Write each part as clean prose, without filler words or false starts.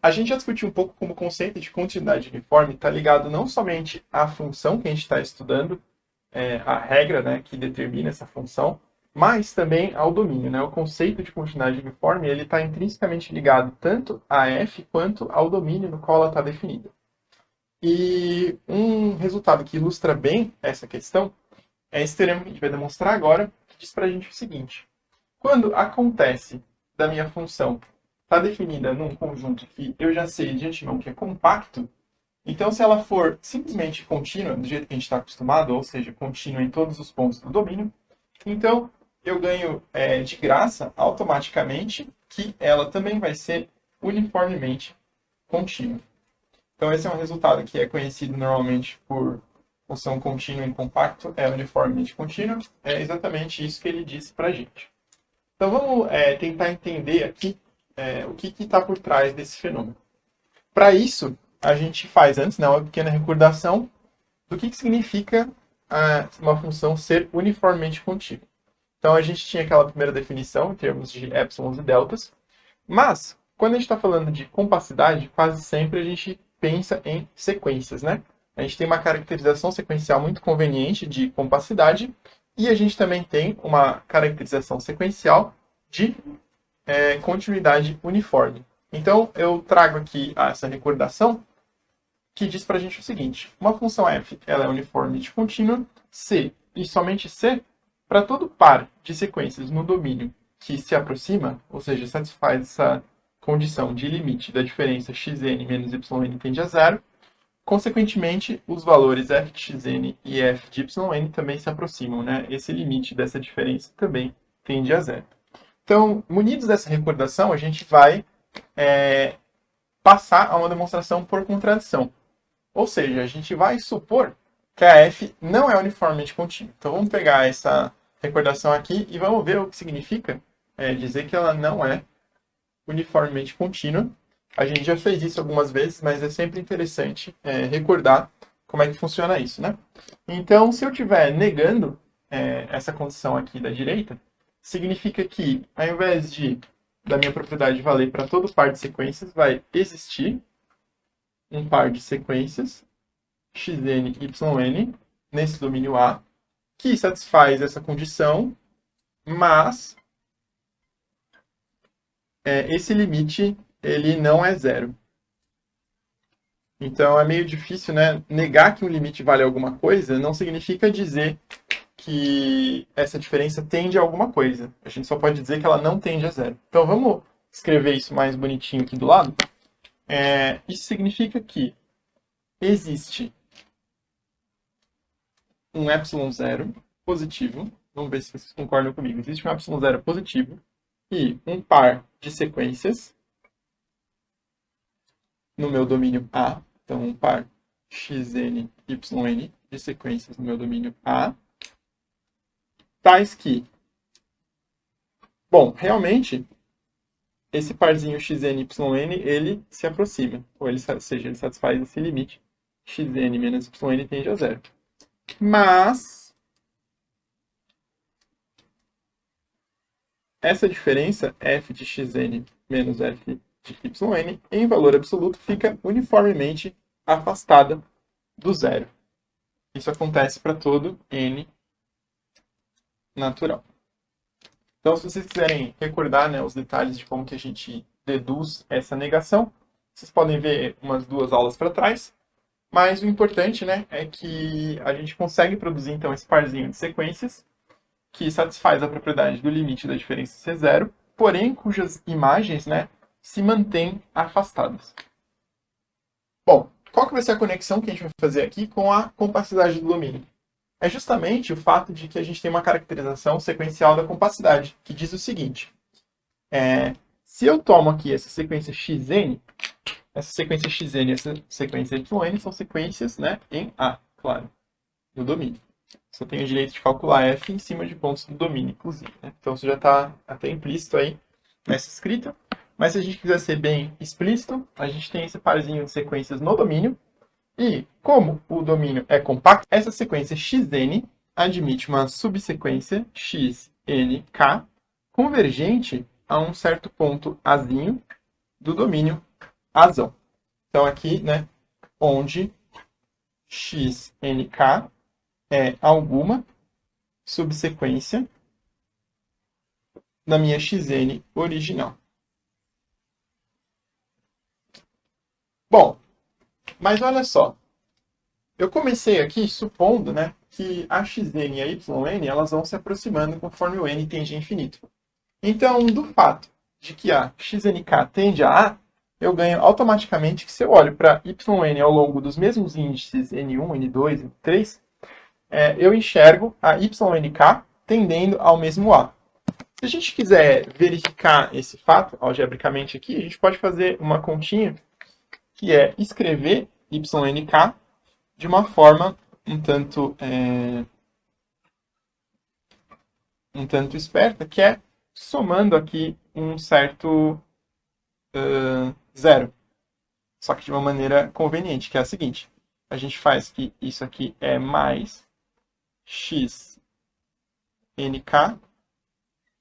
A gente já discutiu um pouco como o conceito de continuidade uniforme está ligado não somente à função que a gente está estudando, a regra, né, que determina essa função, mas também ao domínio, né? O conceito de continuidade uniforme ele está intrinsecamente ligado tanto a f quanto ao domínio no qual ela está definida. E um resultado que ilustra bem essa questão é esse teorema que a gente vai demonstrar agora, que diz para a gente o seguinte: quando acontece da minha função está definida num conjunto que eu já sei de antemão que é compacto, então se ela for simplesmente contínua, do jeito que a gente está acostumado, ou seja, contínua em todos os pontos do domínio, então eu ganho de graça, automaticamente, que ela também vai ser uniformemente contínua. Então esse é um resultado que é conhecido normalmente por função contínua em compacto, é uniformemente contínua, é exatamente isso que ele disse para a gente. Então vamos tentar entender aqui o que está por trás desse fenômeno. Para isso, a gente faz antes uma pequena recordação do que significa uma função ser uniformemente contínua. Então a gente tinha aquela primeira definição em termos de épsilons e deltas, mas quando a gente está falando de compacidade, quase sempre a gente pensa em sequências, né? A gente tem uma caracterização sequencial muito conveniente de compacidade e a gente também tem uma caracterização sequencial de continuidade uniforme. Então, eu trago aqui essa recordação que diz para a gente o seguinte: uma função f ela é uniformemente contínua, C e somente C, para todo par de sequências no domínio que se aproxima, ou seja, satisfaz essa condição de limite da diferença xn menos yn tende a zero, consequentemente, os valores f de xn e f de yn também se aproximam, né? Esse limite dessa diferença também tende a zero. Então, munidos dessa recordação, a gente vai passar a uma demonstração por contradição. Ou seja, a gente vai supor que a f não é uniformemente contínua. Então, vamos pegar essa recordação aqui e vamos ver o que significa dizer que ela não é uniformemente contínua. A gente já fez isso algumas vezes, mas é sempre interessante recordar como é que funciona isso, né? Então, se eu estiver negando essa condição aqui da direita, significa que, ao invés da minha propriedade valer para todo par de sequências, vai existir um par de sequências, xn, yn, nesse domínio A, que satisfaz essa condição, mas esse limite ele não é zero. Então é meio difícil, né? Negar que um limite vale alguma coisa não significa dizer que essa diferença tende a alguma coisa. A gente só pode dizer que ela não tende a zero. Então vamos escrever isso mais bonitinho aqui do lado. Isso significa que existe um ε0 positivo. Vamos ver se vocês concordam comigo. Existe um ε0 positivo e um par de sequências no meu domínio A. Então, um par xn, yn de sequências no meu domínio A. Tais que, bom, realmente, esse parzinho xn, yn, ele se aproxima. Ou seja, ele satisfaz esse limite. Xn menos yn tende a zero. Mas essa diferença, f de xn menos f de yn, em valor absoluto, fica uniformemente afastada do zero. Isso acontece para todo n natural. Então, se vocês quiserem recordar os detalhes de como que a gente deduz essa negação, vocês podem ver umas 2 aulas para trás. Mas o importante é que a gente consegue produzir, então, esse parzinho de sequências que satisfaz a propriedade do limite da diferença ser zero, porém cujas imagens se mantêm afastadas. Bom, qual que vai ser a conexão que a gente vai fazer aqui com a compacidade do domínio? É justamente o fato de que a gente tem uma caracterização sequencial da compacidade, que diz o seguinte: se eu tomo aqui essa sequência xn, essa sequência xn e essa sequência yn são sequências em A, claro, no domínio. Só tenho o direito de calcular f em cima de pontos do domínio, inclusive. Então, isso já está até implícito aí nessa escrita. Mas se a gente quiser ser bem explícito, a gente tem esse parzinho de sequências no domínio. E, como o domínio é compacto, essa sequência xn admite uma subsequência xnk convergente a um certo ponto azinho do domínio azão. Então, aqui, né, onde XNK é alguma subsequência da minha XN original. Bom, mas olha só. Eu comecei aqui supondo, né, que a xn e a yn elas vão se aproximando conforme o n tende a infinito. Então, do fato de que a xnk tende a A, eu ganho automaticamente que se eu olho para yn ao longo dos mesmos índices n1, n2, n3, eu enxergo aynk tendendo ao mesmo A. Se a gente quiser verificar esse fato algebricamente aqui, a gente pode fazer uma continha que é escreverynk de uma forma um tanto esperta, que é somando aqui um certo zero. Só que de uma maneira conveniente, que é a seguinte. A gente faz que isso aqui é mais xnk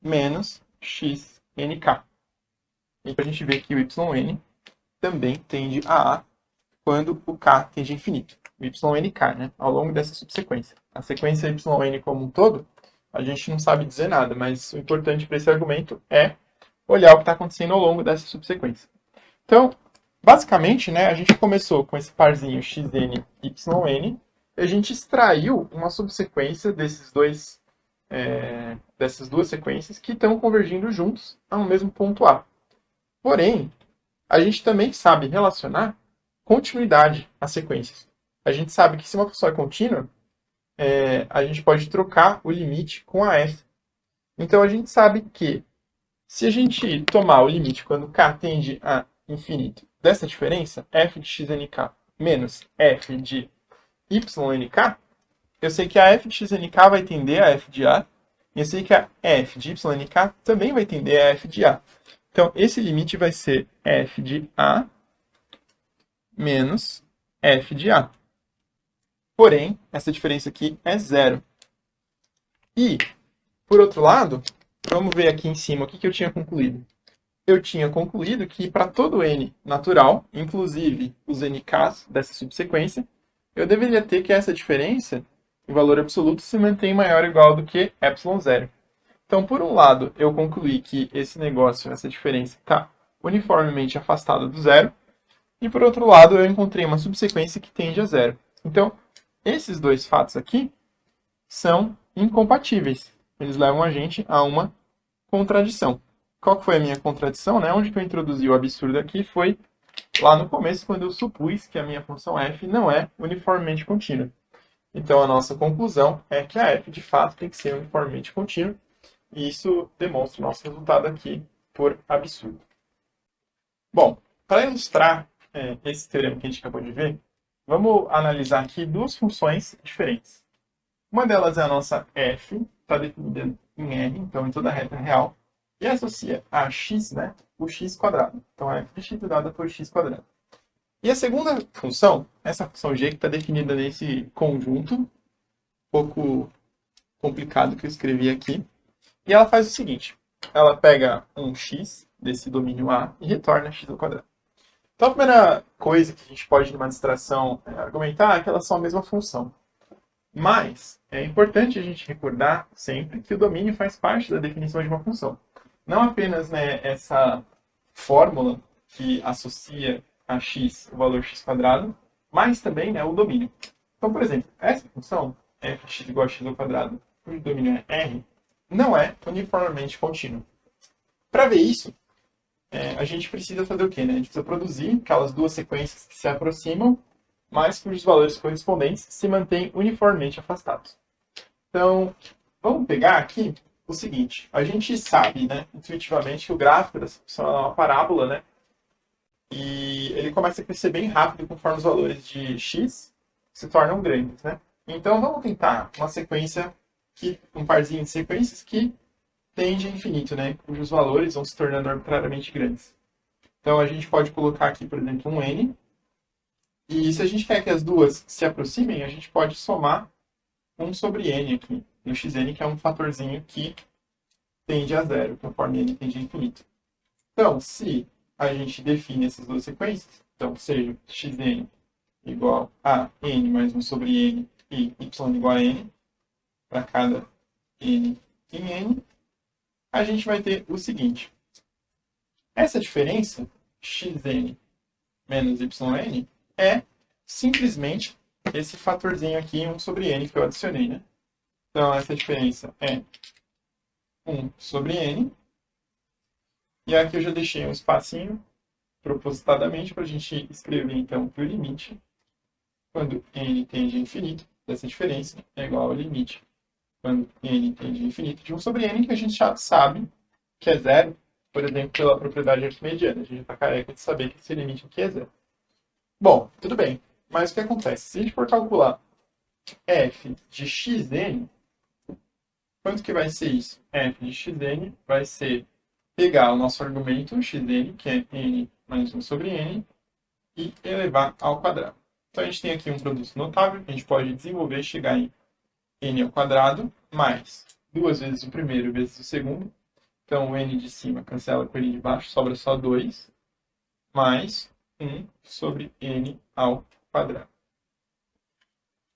menos xnk. E a gente vê que o yn também tende a A quando o k tende a infinito. O YNK, né? Ao longo dessa subsequência. A sequência YN como um todo, a gente não sabe dizer nada, mas o importante para esse argumento é olhar o que está acontecendo ao longo dessa subsequência. Então, basicamente, né, a gente começou com esse parzinho xn e yn, e a gente extraiu uma subsequência dessas duas sequências que estão convergindo juntos ao mesmo ponto A. Porém, a gente também sabe relacionar continuidade às sequências. A gente sabe que se uma função é contínua, a gente pode trocar o limite com a f. Então, a gente sabe que se a gente tomar o limite quando k tende a infinito dessa diferença, f de xnk menos f deynk, eu sei que a f de xnk vai tender a f de a, e eu sei que a f deynk também vai tender a f de a. Então, esse limite vai ser f de a menos f de a. Porém, essa diferença aqui é zero. E, por outro lado, vamos ver aqui em cima o que eu tinha concluído. Eu tinha concluído que para todo n natural, inclusive os nks dessa subsequência, eu deveria ter que essa diferença, em valor absoluto, se mantém maior ou igual do que ε0. Então, por um lado, eu concluí que esse negócio, essa diferença, está uniformemente afastada do zero. E, por outro lado, eu encontrei uma subsequência que tende a zero. Então, esses dois fatos aqui são incompatíveis. Eles levam a gente a uma contradição. Qual foi a minha contradição? Né? Onde que eu introduzi o absurdo aqui foi lá no começo, quando eu supus que a minha função f não é uniformemente contínua. Então, a nossa conclusão é que a f, de fato, tem que ser uniformemente contínua. E isso demonstra o nosso resultado aqui por absurdo. Bom, para ilustrar esse teorema que a gente acabou de ver, vamos analisar aqui duas funções diferentes. Uma delas é a nossa f, está definida em R, então em toda a reta real, e associa a x, né, o x quadrado. Então, a f de x é dada por x quadrado. E a segunda função, essa função g, que está definida nesse conjunto, um pouco complicado que eu escrevi aqui, e ela faz o seguinte, ela pega um x desse domínio A e retorna x ao quadrado. Então, a primeira coisa que a gente pode, numa distração, argumentar é que elas são a mesma função. Mas é importante a gente recordar sempre que o domínio faz parte da definição de uma função. Não apenas, né, essa fórmula que associa a x o valor x quadrado, mas também, né, o domínio. Então, por exemplo, essa função, f de x igual a x ao quadrado, cujo domínio é R, não é uniformemente contínua. Para ver isso, a gente precisa fazer o quê? Né? A gente precisa produzir aquelas duas sequências que se aproximam, mas cujos valores correspondentes se mantêm uniformemente afastados. Então, vamos pegar aqui o seguinte. A gente sabe, né, intuitivamente, que o gráfico dessa função é uma parábola, né? E ele começa a crescer bem rápido conforme os valores de x se tornam grandes, né? Então, vamos tentar uma sequência, um parzinho de sequências que tende a infinito, né? Cujos valores vão se tornando arbitrariamente grandes. Então, a gente pode colocar aqui, por exemplo, um n. E se a gente quer que as duas se aproximem, a gente pode somar 1 sobre n aqui, no xn, que é um fatorzinho que tende a zero, conforme n tende a infinito. Então, se a gente define essas duas sequências. Então, seja xn igual a n mais 1 sobre n e y igual a n, para cada n em n, a gente vai ter o seguinte. Essa diferença, xn menos yn, é simplesmente esse fatorzinho aqui, 1 sobre n, que eu adicionei, né? Então, essa diferença é 1 sobre n. E aqui eu já deixei um espacinho, propositadamente, para a gente escrever, então, que o limite, quando n tende a infinito, dessa diferença, é igual ao limite, quando n tende a infinito, de 1 sobre n, que a gente já sabe que é zero, por exemplo, pela propriedade arquimediana. A gente está careca de saber que esse limite aqui é zero. Bom, tudo bem. Mas o que acontece? Se a gente for calcular f de xn, quanto que vai ser isso? F de xn vai ser pegar o nosso argumento xn, que é n mais 1 sobre n, e elevar ao quadrado. Então a gente tem aqui um produto notável, que a gente pode desenvolver e chegar em n ao quadrado, mais 2 vezes o primeiro vezes o segundo. Então o n de cima cancela com o n de baixo, sobra só 2, mais 1 sobre n ao quadrado.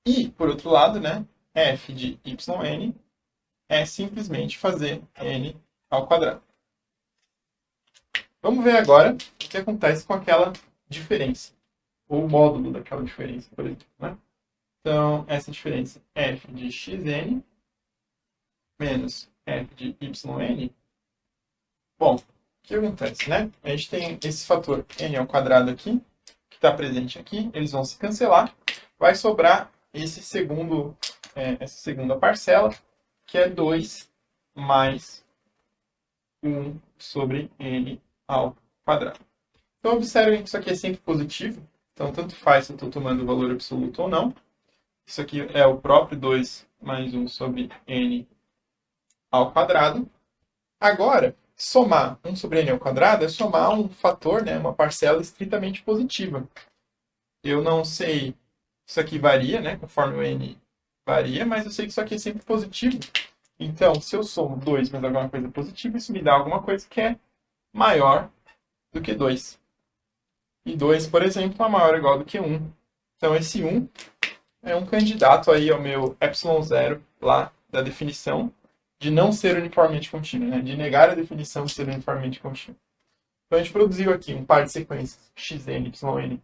E, por outro lado, né, f de yn é simplesmente fazer n ao quadrado. Vamos ver agora o que acontece com aquela diferença, ou o módulo daquela diferença, por exemplo. Né? Então, essa diferença f de xn menos f de yn. Bom, o que acontece? Né? A gente tem esse fator n ao quadrado aqui, que está presente aqui, eles vão se cancelar, vai sobrar essa segunda parcela, que é 2 mais 1 sobre n ao quadrado. Então, observem que isso aqui é sempre positivo. Então, tanto faz se eu estou tomando o valor absoluto ou não. Isso aqui é o próprio 2 mais 1 sobre n ao quadrado. Agora, somar 1 sobre n ao quadrado é somar um fator, né, uma parcela estritamente positiva. Eu não sei, isso aqui varia, né, conforme o n varia, mas eu sei que isso aqui é sempre positivo. Então, se eu somo 2 mais alguma coisa positiva, isso me dá alguma coisa que é maior do que 2. E 2, por exemplo, é maior ou igual do que 1. Então, esse 1 é um candidato aí ao meu ε0 lá da definição de não ser uniformemente contínuo, né? De negar a definição de ser uniformemente contínuo. Então, a gente produziu aqui um par de sequências xn, yn,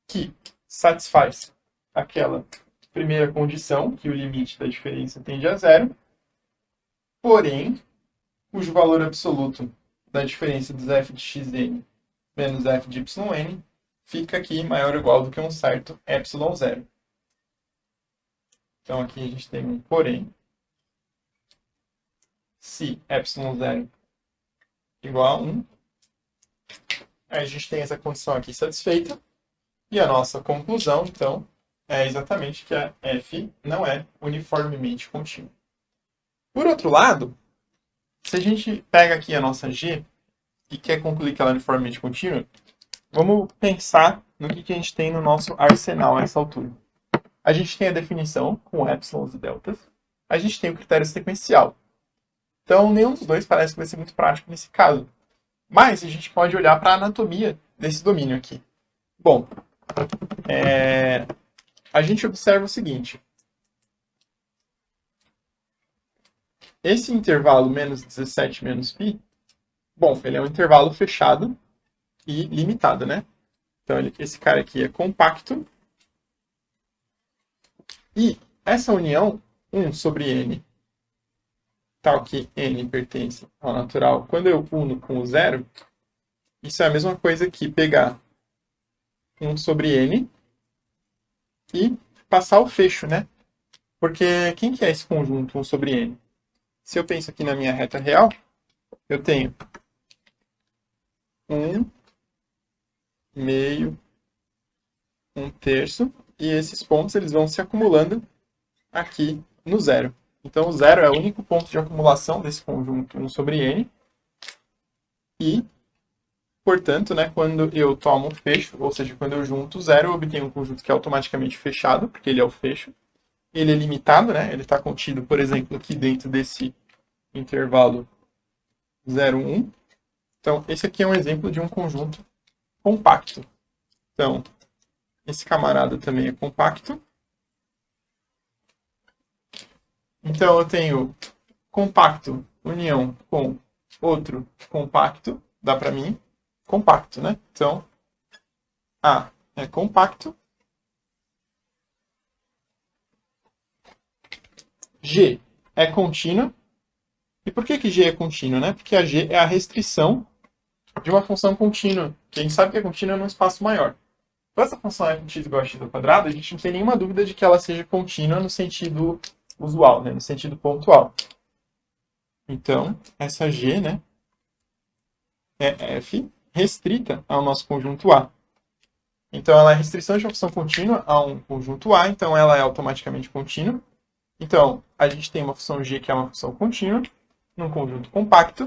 que satisfaz aquela primeira condição, que o limite da diferença tende a zero, porém, cujo valor absoluto da diferença dos f de xn menos f de yn fica aqui maior ou igual do que um certo ε0. Então, aqui a gente tem um porém. Se ε0 igual a 1, aí a gente tem essa condição aqui satisfeita. E a nossa conclusão, então, é exatamente que a f não é uniformemente contínua. Por outro lado, se a gente pega aqui a nossa g e quer concluir que ela é uniformemente contínua, vamos pensar no que a gente tem no nosso arsenal a essa altura. A gente tem a definição com épsilons e deltas. A gente tem o critério sequencial. Então, nenhum dos dois parece que vai ser muito prático nesse caso. Mas a gente pode olhar para a anatomia desse domínio aqui. Bom, a gente observa o seguinte. Esse intervalo menos 17 menos π, bom, ele é um intervalo fechado e limitado, né? Então, esse cara aqui é compacto. E essa união, 1 sobre n, tal que n pertence ao natural, quando eu uno com o zero, isso é a mesma coisa que pegar 1 sobre n e passar o fecho, né? Porque quem que é esse conjunto 1 sobre n? Se eu penso aqui na minha reta real, eu tenho 1, meio, 1/3, e esses pontos eles vão se acumulando aqui no zero. Então, o zero é o único ponto de acumulação desse conjunto 1 sobre n. E, portanto, né, quando eu tomo um fecho, ou seja, quando eu junto zero, eu obtenho um conjunto que é automaticamente fechado, porque ele é o fecho. Ele é limitado, né? Ele está contido, por exemplo, aqui dentro desse intervalo 0, 1. Então, esse aqui é um exemplo de um conjunto compacto. Então, esse camarada também é compacto. Então, eu tenho compacto, união com outro compacto, dá para mim, compacto, né? Então, A é compacto, G é contínuo. E por que G é contínuo, né? Porque a G é a restrição de uma função contínua, que a gente sabe que é contínua num espaço maior. Então, essa função f de x igual a x ao quadrado, a gente não tem nenhuma dúvida de que ela seja contínua no sentido usual, né? No sentido pontual. Então, essa G, né, é f restrita ao nosso conjunto A. Então, ela é restrição de uma função contínua a um conjunto A, então ela é automaticamente contínua. Então, a gente tem uma função g que é uma função contínua num conjunto compacto.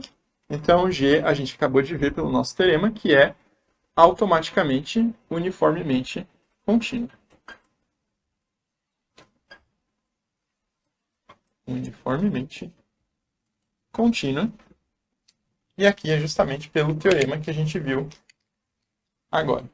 Então, g a gente acabou de ver pelo nosso teorema que é automaticamente, uniformemente contínua. Uniformemente contínua. E aqui é justamente pelo teorema que a gente viu agora.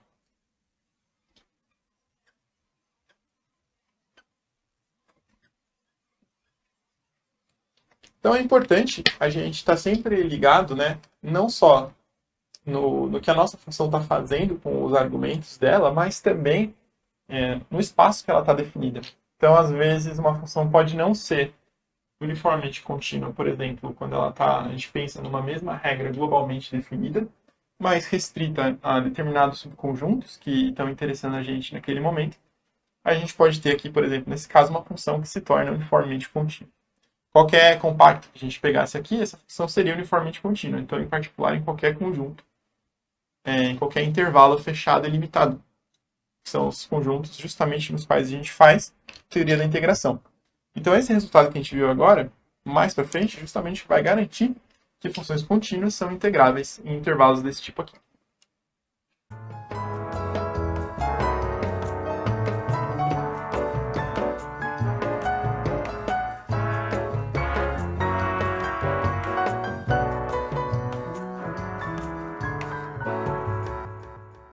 Então é importante a gente estar sempre ligado, né, não só no que a nossa função está fazendo com os argumentos dela, mas também no espaço que ela está definida. Então, às vezes, uma função pode não ser uniformemente contínua, por exemplo, quando a gente pensa numa mesma regra globalmente definida, mas restrita a determinados subconjuntos que estão interessando a gente naquele momento. A gente pode ter aqui, por exemplo, nesse caso, uma função que se torna uniformemente contínua. Qualquer compacto que a gente pegasse aqui, essa função seria uniformemente contínua. Então, em particular, em qualquer conjunto, em qualquer intervalo fechado e limitado. Que são os conjuntos justamente nos quais a gente faz teoria da integração. Então, esse resultado que a gente viu agora, mais para frente, justamente vai garantir que funções contínuas são integráveis em intervalos desse tipo aqui.